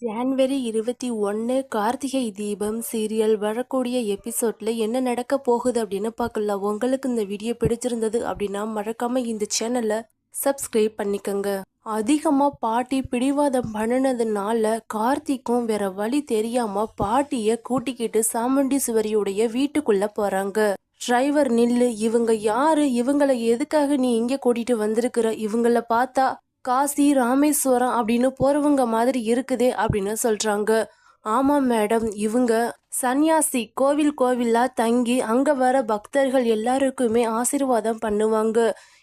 January 21 Karthigai Deepam serial வரக்கூடிய எபிசோட்ல என்ன நடக்க போகுது அப்படின்னு பார்க்கலாம். உங்களுக்கு இந்த வீடியோ பிடிச்சிருந்தது அப்படின்னா மறக்காம இந்த சேனலை சப்ஸ்கிரைப் பண்ணிக்கோங்க. அதிகமா பாட்டி பிடிவாதம் பண்ணினதுனால கார்த்திக்கும் வேற வழி தெரியாம பாட்டிய கூட்டிக்கிட்டு சாமுண்டீஸ்வரியுடைய வீட்டுக்குள்ள போறாங்க. டிரைவர் நில்லு, இவங்க யாரு, இவங்களை எதுக்காக நீ இங்க கூட்டிட்டு வந்திருக்கிற, இவங்கள பார்த்தா காசி ராமேஸ்வரம் அப்படின்னு போறவங்க மாதிரி இருக்குதே அப்படின்னு சொல்றாங்க. ஆமா மேடம், இவங்க சன்னியாசி, கோவில் கோவிலா தங்கி அங்க வர பக்தர்கள் எல்லாருக்குமே ஆசீர்வாதம் பண்ணுவாங்க.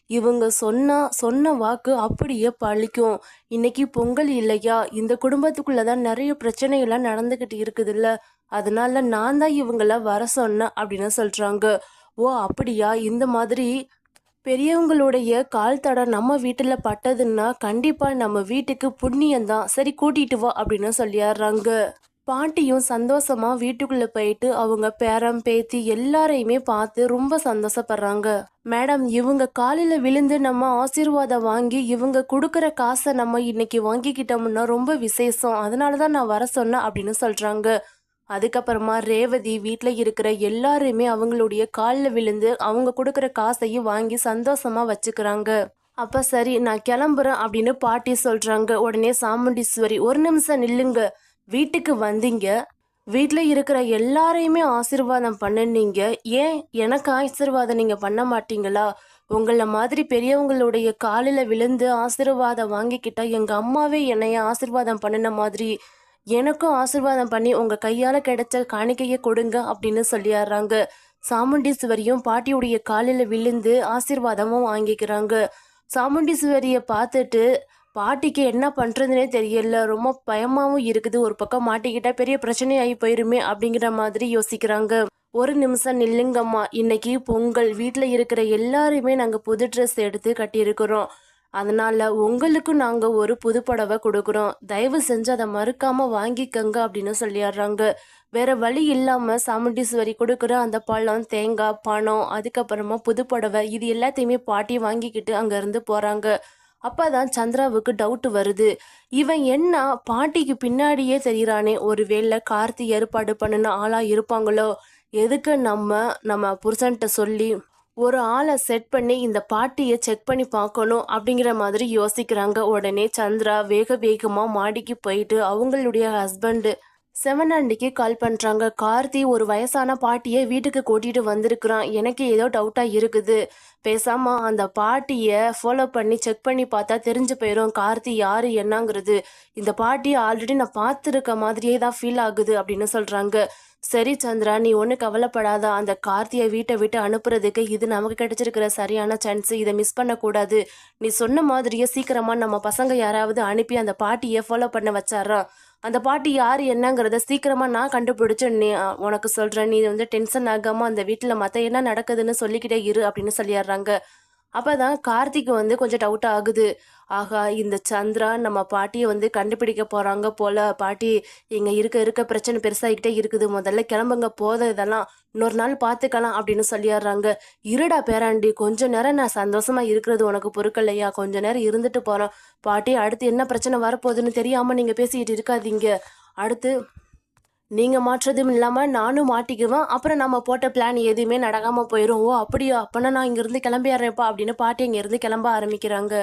இவங்க சொன்ன வாக்கு அப்படியே பழிக்கும். இன்னைக்கு பொங்கல் இல்லையா, இந்த குடும்பத்துக்குள்ளதான் நிறைய பிரச்சனைகள்லாம் நடந்துகிட்டு இருக்குதுல்ல, அதனால நான் தான் இவங்கள வர சொன்னேன் அப்படின்னு சொல்றாங்க. ஓ அப்படியா, இந்த மாதிரி பெரியவங்களுடைய கால் தடம் நம்ம வீட்டுல பட்டதுன்னா கண்டிப்பா நம்ம வீட்டுக்கு புண்ணியம்தான், சரி கூட்டிட்டு வா அப்படின்னு சொல்லிடுறாங்க. பாட்டியும் சந்தோஷமா வீட்டுக்குள்ள போயிட்டு அவங்க பேரம் பேத்தி எல்லாரையுமே பார்த்து ரொம்ப சந்தோஷப்படுறாங்க. மேடம், இவங்க காலில விழுந்து நம்ம ஆசீர்வாதம் வாங்கி இவங்க கொடுக்குற காசை நம்ம இன்னைக்கு வாங்கிக்கிட்டோம்னா ரொம்ப விசேஷம், அதனாலதான் நான் வர சொன்னேன் அப்படின்னு சொல்றாங்க. அதுக்கப்புறமா ரேவதி வீட்டில் இருக்கிற எல்லாருமே அவங்களுடைய காலில் விழுந்து அவங்க கொடுக்குற காசையும் வாங்கி சந்தோஷமா வச்சுக்கிறாங்க. அப்ப சரி நான் கிளம்புறேன் அப்படின்னு பாட்டி சொல்றாங்க. உடனே சாமுண்டீஸ்வரி, ஒரு நிமிஷம் நில்லுங்க, வீட்டுக்கு வந்தீங்க, வீட்டில் இருக்கிற எல்லாரையுமே ஆசீர்வாதம் பண்ணுனீங்க, ஏன் எனக்கு ஆசீர்வாதம் நீங்க பண்ண மாட்டீங்களா? உங்களை மாதிரி பெரியவங்களுடைய காலில் விழுந்து ஆசீர்வாதம் வாங்கிக்கிட்டா எங்க அம்மாவே என்னைய ஆசீர்வாதம் பண்ணின மாதிரி எனக்கும் ஆசீர்வாதம் பண்ணி உங்க கையால கிடைச்ச காணிக்கையை கொடுங்க அப்படின்னு சொல்லிடுறாங்க. சாமுண்டீஸ்வரியும் பாட்டியுடைய காலில் விழுந்து ஆசீர்வாதமும் வாங்கிக்கிறாங்க. சாமுண்டீஸ்வரியை பார்த்துட்டு பாட்டிக்கு என்ன பண்றதுன்னே தெரியல, ரொம்ப பயமாவும் இருக்குது. ஒரு பக்கம் மாட்டிக்கிட்டா பெரிய பிரச்சனை ஆகி போயிருமே அப்படிங்கிற மாதிரி யோசிக்கிறாங்க. ஒரு நிமிஷம் நில்லுங்கம்மா, இன்னைக்கு பொங்கல், வீட்டில் இருக்கிற எல்லாருமே நாங்கள் புது ட்ரெஸ் எடுத்து கட்டியிருக்கிறோம், அதனால உங்களுக்கும் நாங்க ஒரு புது புடவை கொடுக்குறோம், தயவு செஞ்சு அதை மறுக்காம வாங்கிக்கங்க அப்படின்னு சொல்லிடுறாங்க. வேற வழி இல்லாம சாமுண்டீஸ்வரி கொடுக்குற அந்த பழம், தேங்காய், பணம், அதுக்கப்புறமா புது புடவை இது எல்லாத்தையுமே பாட்டி வாங்கிக்கிட்டு அங்க இருந்து போறாங்க. அப்பதான் சந்திராவுக்கு டவுட் வருது. இவன் என்ன பாட்டிக்கு பின்னாடியே தெரியறானே, ஒருவேளை கார்த்தி ஏற்பாடு பண்ணின ஆளா இருப்பாங்களோ, எதுக்கு நம்ம புருஷன்ட்ட சொல்லி ஒரு ஆளை செட் பண்ணி இந்த பாட்டியை செக் பண்ணி பார்க்கணும் அப்படிங்கிற மாதிரி யோசிக்கிறாங்க. உடனே சந்திரா வேகமாக மாடிக்கு போயிட்டு அவங்களுடைய ஹஸ்பண்டு செவனாண்டிக்கு கால் பண்ணுறாங்க. கார்த்தி ஒரு வயசான பாட்டியை வீட்டுக்கு கூட்டிகிட்டு வந்திருக்கிறான், எனக்கு ஏதோ டவுட்டாக இருக்குது, பேசாமல் அந்த பாட்டியை ஃபாலோ பண்ணி செக் பண்ணி பார்த்தா தெரிஞ்சு போயிடும் கார்த்தி யார் என்னங்கிறது. இந்த பாட்டியை ஆல்ரெடி நான் பார்த்துருக்க மாதிரியே தான் ஃபீல் ஆகுது அப்படின்னு சொல்கிறாங்க. சரி சந்திரா, நீ ஒன்றும் கவலைப்படாத, அந்த கார்த்தியை வீட்டை விட்டு அனுப்புறதுக்கு இது நமக்கு கிடைச்சிருக்கிற சரியான சான்ஸ், இதை மிஸ் பண்ணக்கூடாது. நீ சொன்ன மாதிரியே சீக்கிரமாக நம்ம பசங்க யாராவது அனுப்பி அந்த பாட்டியை ஃபாலோ பண்ண வச்சாராம். அந்த பாட்டி யார் என்னங்கிறத சீக்கிரமாக நான் கண்டுபிடிச்சு நீ உனக்கு சொல்கிறேன், நீ டென்ஷன் ஆகாமல் அந்த வீட்டில் மற்ற என்ன நடக்குதுன்னு சொல்லிக்கிட்டே இரு அப்படின்னு சொல்லிடுறாங்க. அப்பதான் கார்த்திக் கொஞ்சம் டவுட் ஆகுது. ஆகா, இந்த சந்திரா நம்ம பாட்டியை கண்டுபிடிக்க போறாங்க போல, பாட்டி இங்க இருக்க இருக்க பிரச்சனை பெருசாகிக்கிட்டே இருக்குது, முதல்ல கிளம்புங்க, போத இதெல்லாம் இன்னொரு நாள் பார்த்துக்கலாம் அப்படின்னு சொல்லிடுறாங்க. இருடா பேராண்டி, கொஞ்ச நேரம் நான் சந்தோஷமா இருக்கிறது உனக்கு பொறுக்கலையா, கொஞ்ச நேரம் இருந்துட்டு போறோம், பாட்டி அடுத்து என்ன பிரச்சனை வரப்போகுதுன்னு தெரியாம நீங்க பேசிக்கிட்டு இருக்காதீங்க, அடுத்து நீங்க மாற்றதும் இல்லாம நானும் மாட்டிக்குவேன், அப்புறம் நம்ம போட்ட பிளான் எதுவுமே நடக்காம போயிடும். ஓ அப்படியா, அப்பனா நான் இங்கிருந்து கிளம்பிடுறேன்ப்பா அப்படின்னு பாட்டி இங்க இருந்து கிளம்ப ஆரம்பிக்கிறாங்க.